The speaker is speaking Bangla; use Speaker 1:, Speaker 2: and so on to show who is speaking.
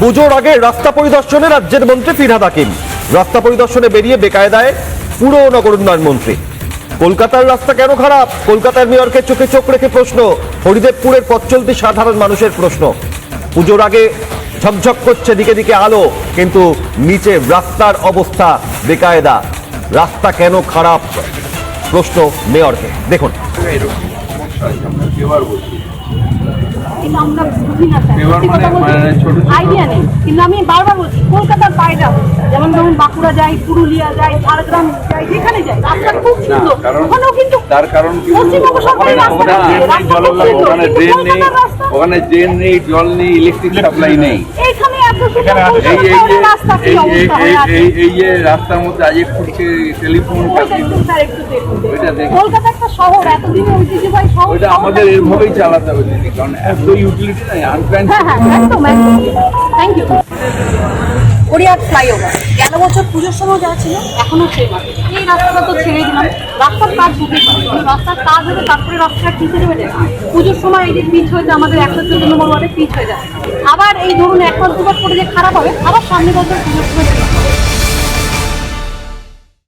Speaker 1: পুজোর আগে রাস্তা পরিদর্শনে রাজ্যের মন্ত্রী ফিরহাদ হাকিম। রাস্তা পরিদর্শনে বেরিয়ে বেকায়দায় পুর ও নগর উন্নয়ন মন্ত্রী। কলকাতার রাস্তা কেন খারাপ? কলকাতার মেয়রকে চোখে চোখ রেখে প্রশ্ন। হরিদেবপুরের পথ চলতি সাধারণ মানুষের প্রশ্ন। পুজোর আগে ঝকঝক করছে দিকে দিকে আলো, কিন্তু নিচে রাস্তার অবস্থা বেকায়দা। রাস্তা কেন খারাপ? প্রশ্ন মেয়রকে। দেখুন।
Speaker 2: কিন্তু আমরা বুঝি না স্যার, আইডিয়া নেই। কিন্তু আমি বারবার বলছি কলকাতার বাইরে, যেমন ধরুন বাঁকুড়া যাই, পুরুলিয়া যাই, ঝাড়গ্রাম যাই, যেখানে যাই রাস্তা খুব সুন্দর। ওখানেও কিন্তু
Speaker 3: তার কারণ
Speaker 2: পশ্চিমবঙ্গ সরকারের রাস্তা
Speaker 3: ওখানে ড্রেন নেই, ওখানে ড্রেন নেই, জল নেই, ইলেকট্রিক সাপ্লাই নেই।
Speaker 2: এইখানে এত সুন্দর রাস্তা, কি অবস্থা হয়ে আছে।
Speaker 3: এই যে রাস্তার মধ্যে আজ একটু টেলিফোন
Speaker 2: স্যার একটু দেখুন, কলকাতা একটা শহর, এতদিন ঐতিহ্যবাহী শহর,
Speaker 3: ওইটা আমাদের এভাবেই চালাতে হবে, কারণ এত ইউটিলিটি নাই, আনপ্ল্যান্ড।
Speaker 2: একদম থ্যাংক ইউ। গড়িয়াহাট ফ্লাইওভার গেল বছর পুজোর সময় যা ছিল এখনো সেই মাত্র। এই রাস্তাটা তো ছেড়ে দিলাম, রাস্তার কাজ দুটোই পারে, রাস্তার কাজ হবে তারপরে রাস্তাটা ঠিক হয়ে যাবে। পুজোর সময় এই যে পিচ হয়ে যায়, আমাদের 114 নম্বর ওয়ার্ডে পিচ হয়ে যায়, আবার এই ধরুন 1 মাস 2 মাস পরে যে খারাপ হবে, আবার সামনে বছর পুজোর সময়